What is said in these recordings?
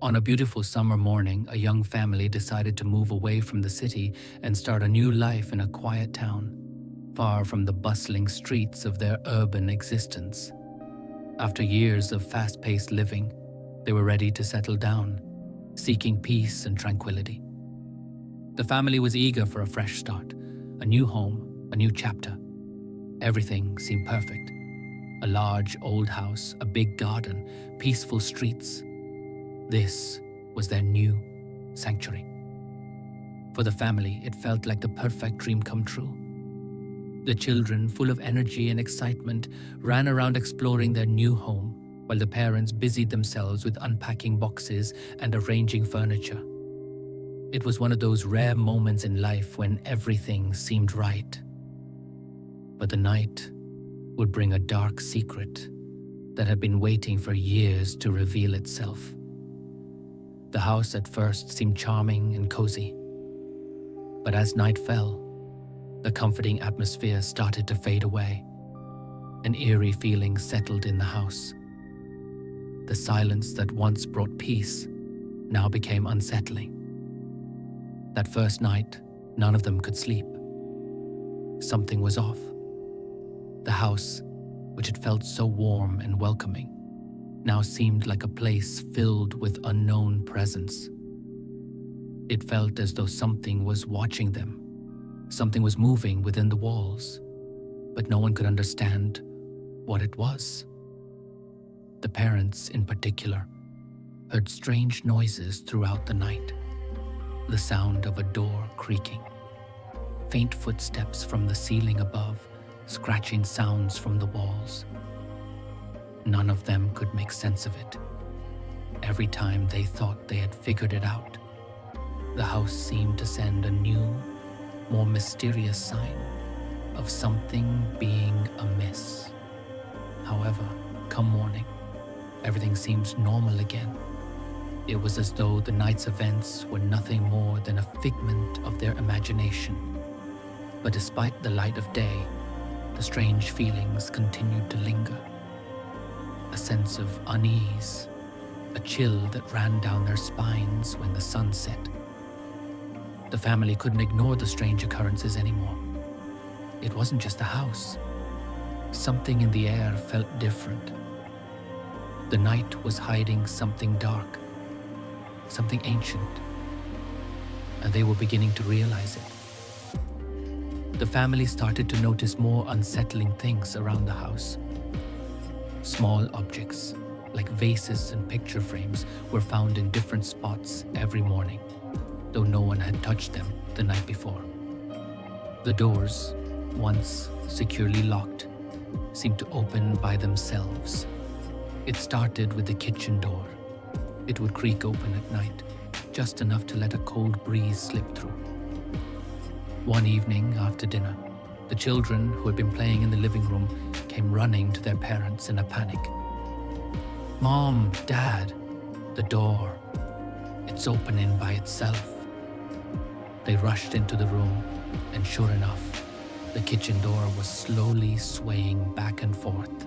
On a beautiful summer morning, a young family decided to move away from the city and start a new life in a quiet town, far from the bustling streets of their urban existence. After years of fast-paced living, they were ready to settle down, seeking peace and tranquility. The family was eager for a fresh start, a new home, a new chapter. Everything seemed perfect. A large old house, a big garden, peaceful streets. This was their new sanctuary. For the family, it felt like the perfect dream come true. The children, full of energy and excitement, ran around exploring their new home, while the parents busied themselves with unpacking boxes and arranging furniture. It was one of those rare moments in life when everything seemed right. But the night would bring a dark secret that had been waiting for years to reveal itself. The house at first seemed charming and cozy, but as night fell, the comforting atmosphere started to fade away. An eerie feeling settled in the house. The silence that once brought peace now became unsettling. That first night, none of them could sleep. Something was off. The house, which had felt so warm and welcoming, now seemed like a place filled with unknown presence. It felt as though something was watching them. Something was moving within the walls, but no one could understand what it was. The parents, in particular, heard strange noises throughout the night. The sound of a door creaking, faint footsteps from the ceiling above, scratching sounds from the walls. None of them could make sense of it. Every time they thought they had figured it out, the house seemed to send a new, more mysterious sign of something being amiss. However, come morning, everything seemed normal again. It was as though the night's events were nothing more than a figment of their imagination. But despite the light of day, the strange feelings continued to linger. A sense of unease, a chill that ran down their spines when the sun set. The family couldn't ignore the strange occurrences anymore. It wasn't just the house. Something in the air felt different. The night was hiding something dark, something ancient, and they were beginning to realize it. The family started to notice more unsettling things around the house. Small objects, like vases and picture frames, were found in different spots every morning, though no one had touched them the night before. The doors, once securely locked, seemed to open by themselves. It started with the kitchen door. It would creak open at night, just enough to let a cold breeze slip through. One evening after dinner, the children who had been playing in the living room came running to their parents in a panic. "Mom, Dad, the door, it's opening by itself." They rushed into the room, and sure enough, the kitchen door was slowly swaying back and forth.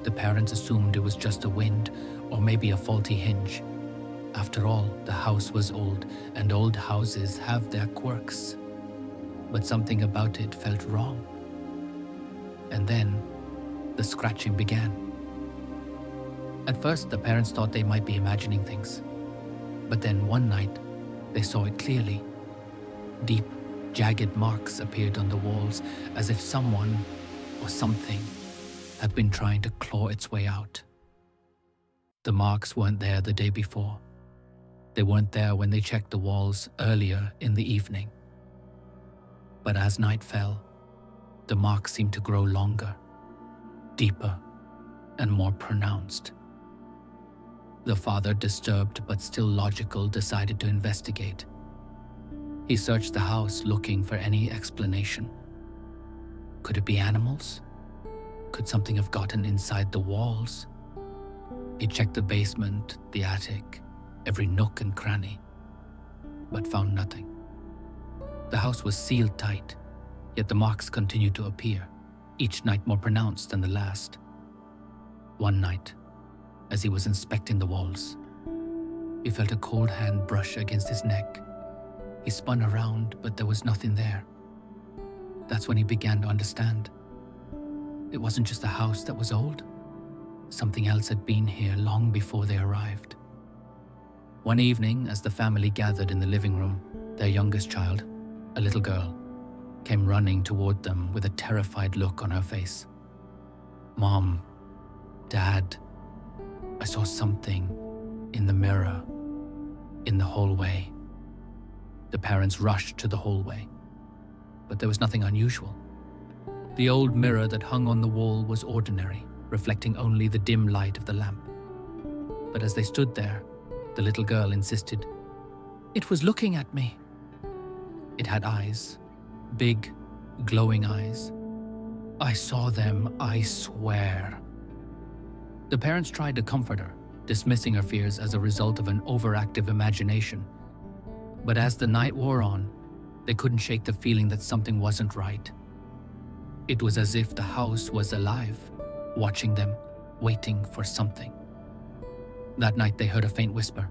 The parents assumed it was just a wind or maybe a faulty hinge. After all, the house was old, and old houses have their quirks. But something about it felt wrong. And then, the scratching began. At first, the parents thought they might be imagining things. But then one night, they saw it clearly. Deep, jagged marks appeared on the walls, as if someone or something had been trying to claw its way out. The marks weren't there the day before. They weren't there when they checked the walls earlier in the evening. But as night fell, the marks seemed to grow longer, deeper, and more pronounced. The father, disturbed but still logical, decided to investigate. He searched the house looking for any explanation. Could it be animals? Could something have gotten inside the walls? He checked the basement, the attic, every nook and cranny, but found nothing. The house was sealed tight, yet the marks continued to appear, each night more pronounced than the last. One night, as he was inspecting the walls, He felt a cold hand brush against his neck. He spun around, but there was nothing there. That's when he began to understand. It wasn't just the house that was old. Something else had been here long before they arrived. One evening, as the family gathered in the living room, their youngest child, a little girl, came running toward them with a terrified look on her face. "Mom, Dad, I saw something in the mirror, in the hallway." The parents rushed to the hallway, but there was nothing unusual. The old mirror that hung on the wall was ordinary, reflecting only the dim light of the lamp. But as they stood there, the little girl insisted, "It was looking at me." It had eyes, big, glowing eyes. "I saw them, I swear." The parents tried to comfort her, dismissing her fears as a result of an overactive imagination. But as the night wore on, they couldn't shake the feeling that something wasn't right. It was as if the house was alive, watching them, waiting for something. That night they heard a faint whisper,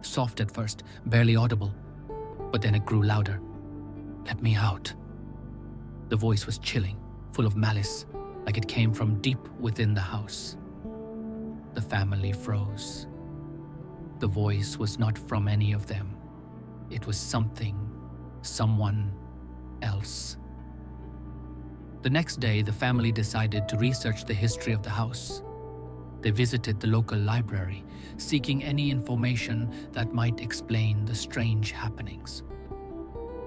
soft at first, barely audible, but then it grew louder. "Let me out." The voice was chilling, full of malice, like it came from deep within the house. The family froze. The voice was not from any of them. It was someone else. The next day, the family decided to research the history of the house. They visited the local library, seeking any information that might explain the strange happenings.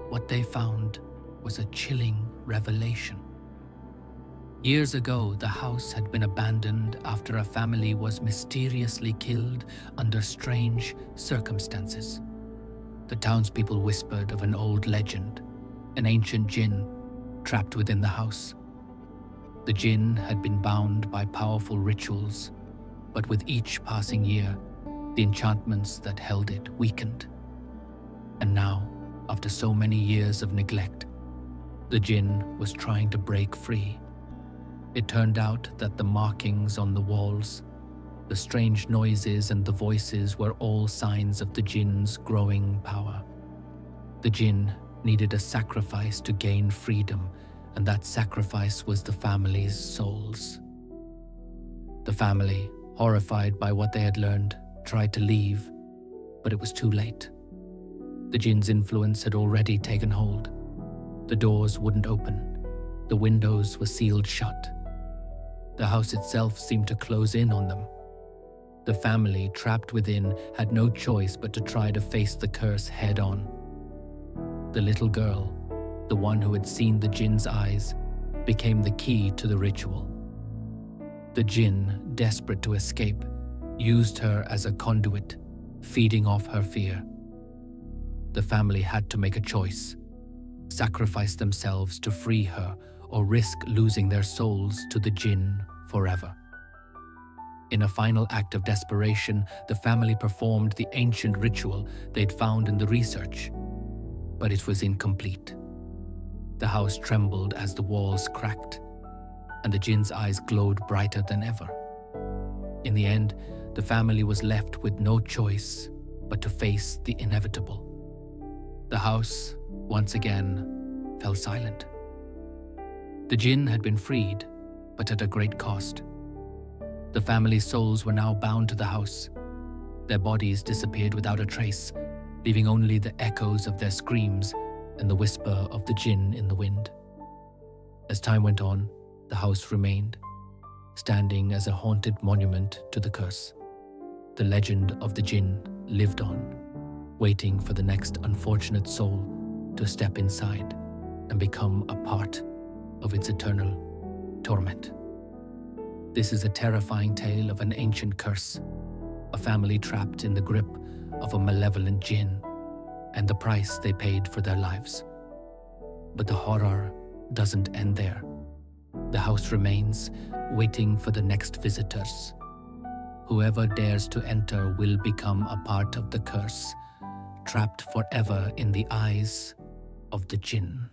What they found was a chilling revelation. Years ago, the house had been abandoned after a family was mysteriously killed under strange circumstances. The townspeople whispered of an old legend, an ancient Djinn trapped within the house. The Djinn had been bound by powerful rituals, but with each passing year, the enchantments that held it weakened. And now, after so many years of neglect, the Djinn was trying to break free. It turned out that the markings on the walls, the strange noises and the voices were all signs of the Djinn's growing power. The Djinn needed a sacrifice to gain freedom, and that sacrifice was the family's souls. The family, horrified by what they had learned, tried to leave, but it was too late. The Djinn's influence had already taken hold. The doors wouldn't open. The windows were sealed shut. The house itself seemed to close in on them. The family, trapped within, had no choice but to try to face the curse head-on. The little girl, the one who had seen the Djinn's eyes, became the key to the ritual. The Djinn, desperate to escape, used her as a conduit, feeding off her fear. The family had to make a choice: sacrifice themselves to free her, or risk losing their souls to the Djinn forever. In a final act of desperation, the family performed the ancient ritual they'd found in the research, but it was incomplete. The house trembled as the walls cracked, and the Djinn's eyes glowed brighter than ever. In the end, the family was left with no choice but to face the inevitable. The house, once again, fell silent. The Djinn had been freed, but at a great cost. The family's souls were now bound to the house. Their bodies disappeared without a trace, leaving only the echoes of their screams and the whisper of the Djinn in the wind. As time went on, the house remained, standing as a haunted monument to the curse. The legend of the Djinn lived on, waiting for the next unfortunate soul to step inside and become a part of its eternal torment. This is a terrifying tale of an ancient curse, a family trapped in the grip of a malevolent Djinn, and the price they paid for their lives. But the horror doesn't end there. The house remains, waiting for the next visitors. Whoever dares to enter will become a part of the curse, trapped forever in the eyes of the Djinn.